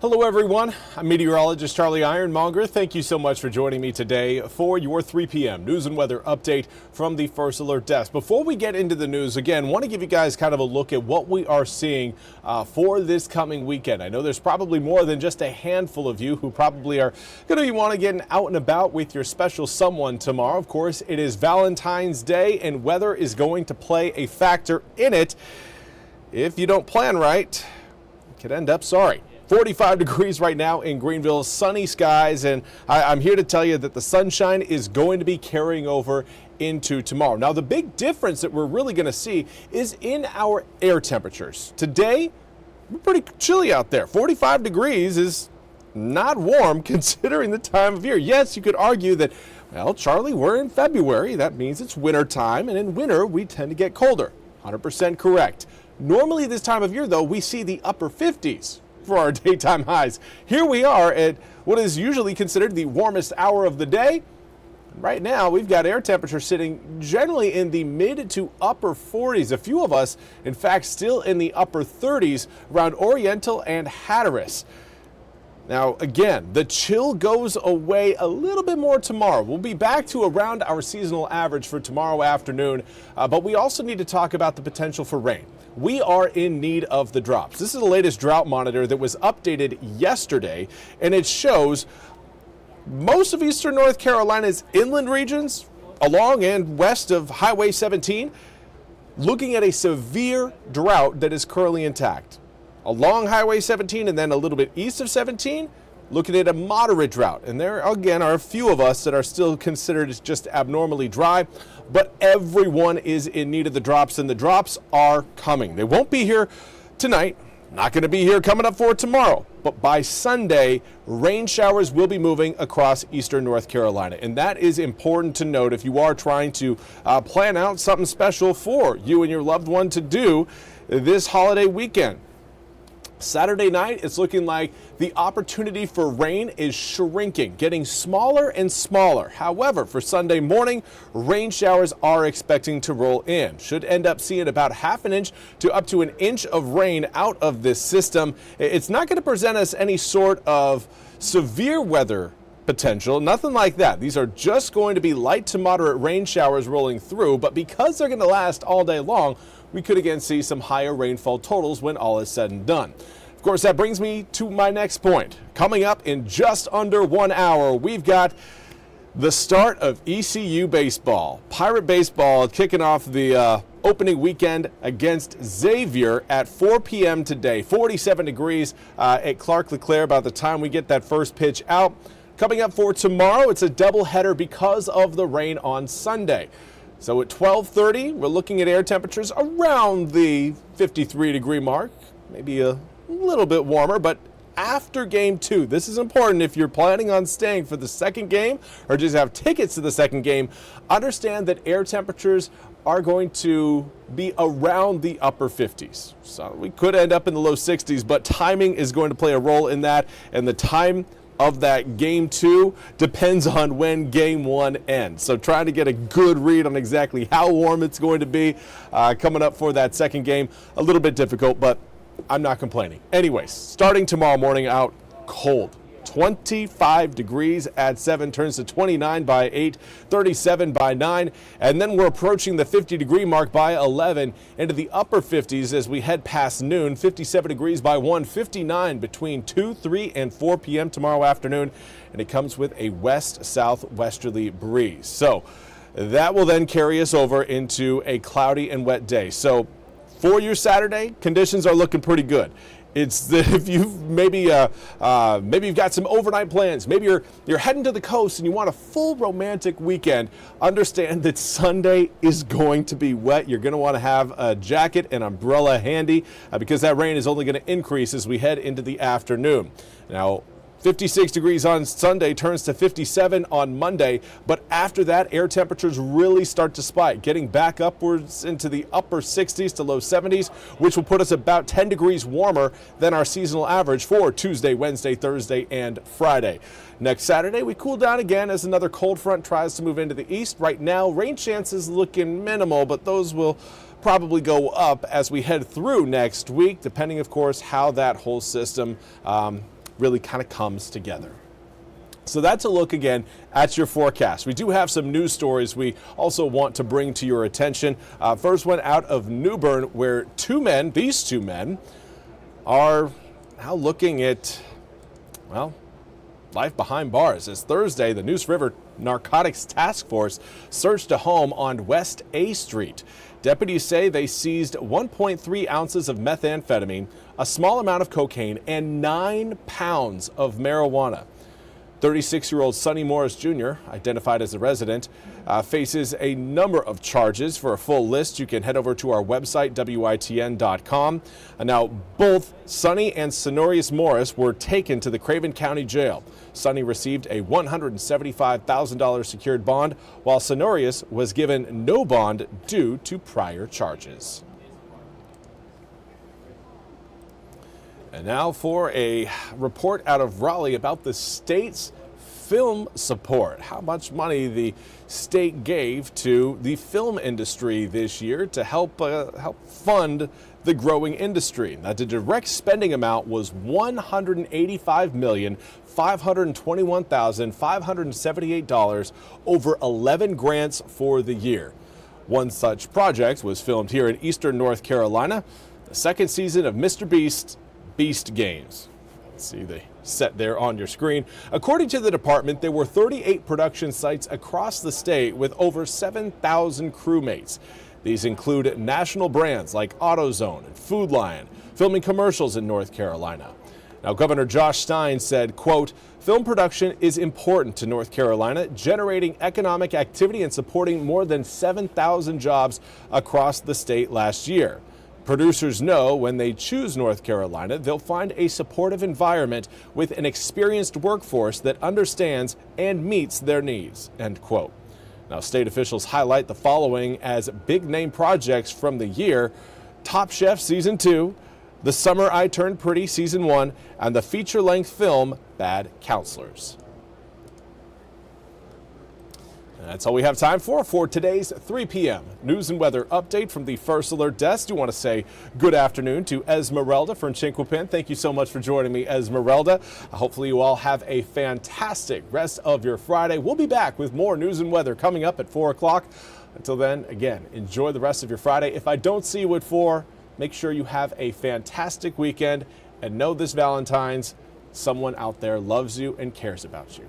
Hello everyone, I'm Meteorologist Charlie Ironmonger. Thank you so much for joining me today for your 3 p.m. news and weather update from the First Alert Desk. Before we get into the news, again, want to give you guys kind of a look at what we are seeing for this coming weekend. I know there's probably more than just a handful of you who probably are going to be wanting to get out and about with your special someone tomorrow. Of course, it is Valentine's Day and weather is going to play a factor in it. If you don't plan right, you could end up sorry. 45 degrees right now in Greenville, sunny skies, and I'm here to tell you that the sunshine is going to be carrying over into tomorrow. Now, the big difference that we're really going to see is in our air temperatures. Today, we're pretty chilly out there. 45 degrees is not warm considering the time of year. Yes, you could argue that, well, Charlie, we're in February. That means it's winter time, and in winter, we tend to get colder. 100% correct. Normally this time of year, though, we see the upper 50s. For our daytime highs. Here we are at what is usually considered the warmest hour of the day. Right now, we've got air temperature sitting generally in the mid to upper 40s. A few of us, in fact, still in the upper 30s around Oriental and Hatteras. Now, again, the chill goes away a little bit more tomorrow. We'll be back to around our seasonal average for tomorrow afternoon, but we also need to talk about the potential for rain. We are in need of the drops. This is the latest drought monitor that was updated yesterday, and it shows most of eastern North Carolina's inland regions along and west of Highway 17 looking at a severe drought that is currently intact. Along Highway 17 and then a little bit east of 17, looking at a moderate drought. And there, again, are a few of us that are still considered as just abnormally dry, but everyone is in need of the drops, and the drops are coming. They won't be here tonight, not going to be here coming up for tomorrow, but by Sunday, rain showers will be moving across eastern North Carolina. And that is important to note if you are trying to plan out something special for you and your loved one to do this holiday weekend. Saturday night, it's looking like the opportunity for rain is shrinking, getting smaller and smaller. However, for Sunday morning, rain showers are expecting to roll in. Should end up seeing about half an inch to up to an inch of rain out of this system. It's not going to present us any sort of severe weather potential, nothing like that. These are just going to be light to moderate rain showers rolling through, but because they're going to last all day long, we could again see some higher rainfall totals when all is said and done. Of course, that brings me to my next point. Coming up in just under 1 hour, we've got the start of ECU baseball. Pirate baseball kicking off the opening weekend against Xavier at 4 p.m. today. 47 degrees at Clark LeClaire by the time we get that first pitch out. Coming up for tomorrow, it's a doubleheader because of the rain on Sunday. So at 12:30, we're looking at air temperatures around the 53-degree mark, maybe a little bit warmer, but after game 2, this is important if you're planning on staying for the second game or just have tickets to the second game, understand that air temperatures are going to be around the upper 50s. So we could end up in the low 60s, but timing is going to play a role in that, and the time of that game 2 depends on when game 1 ends. So trying to get a good read on exactly how warm it's going to be coming up for that second game, a little bit difficult, but I'm not complaining. Anyways, starting tomorrow morning out cold. 25 degrees at 7, turns to 29 by 8, 37 by 9, and then we're approaching the 50-degree mark by 11, into the upper 50s as we head past noon. 57 degrees by 1, 59 between 2, 3, and 4 p.m. tomorrow afternoon, and it comes with a west-southwesterly breeze. So that will then carry us over into a cloudy and wet day. So for your Saturday, conditions are looking pretty good. It's that if you've maybe you've got some overnight plans, maybe you're heading to the coast and you want a full romantic weekend, understand that Sunday is going to be wet. You're going to want to have a jacket and umbrella handy because that rain is only going to increase as we head into the afternoon. Now, 56 degrees on Sunday turns to 57 on Monday, but after that, air temperatures really start to spike, getting back upwards into the upper 60s to low 70s, which will put us about 10 degrees warmer than our seasonal average for Tuesday, Wednesday, Thursday, and Friday. Next Saturday, we cool down again as another cold front tries to move into the east. Right now, rain chances looking minimal, but those will probably go up as we head through next week, depending, of course, how that whole system really kind of comes together. So that's a look again at your forecast. We do have some news stories we also want to bring to your attention. First one out of New Bern, where these two men are now looking at, well, life behind bars. As Thursday, the Neuse River Narcotics Task Force searched a home on West A Street. Deputies say they seized 1.3 ounces of methamphetamine, a small amount of cocaine, and 9 pounds of marijuana. 36-year-old Sonny Morris Jr., identified as a resident, faces a number of charges. For a full list, you can head over to our website, WITN.com. Now, both Sonny and Sonorius Morris were taken to the Craven County Jail. Sonny received a $175,000 secured bond, while Sonorius was given no bond due to prior charges. And now for a report out of Raleigh about the state's film support. How much money the state gave to the film industry this year to help fund the growing industry. Now, the direct spending amount was $185,521,578 over 11 grants for the year. One such project was filmed here in eastern North Carolina, the second season of Mr. Beast Games. See the set there on your screen. According to the department, there were 38 production sites across the state with over 7,000 crewmates. These include national brands like AutoZone and Food Lion, filming commercials in North Carolina. Now, Governor Josh Stein said, quote, "Film production is important to North Carolina, generating economic activity and supporting more than 7,000 jobs across the state last year. Producers know when they choose North Carolina, they'll find a supportive environment with an experienced workforce that understands and meets their needs," end quote. Now, state officials highlight the following as big-name projects from the year: Top Chef Season 2, The Summer I Turned Pretty Season 1, and the feature-length film Bad Counselors. And that's all we have time for today's 3 p.m. news and weather update from the First Alert Desk. I do want to say good afternoon to Esmeralda from Chinquapin. Thank you so much for joining me, Esmeralda. Hopefully you all have a fantastic rest of your Friday. We'll be back with more news and weather coming up at 4 o'clock. Until then, again, enjoy the rest of your Friday. If I don't see you at 4, make sure you have a fantastic weekend, and know this Valentine's, someone out there loves you and cares about you.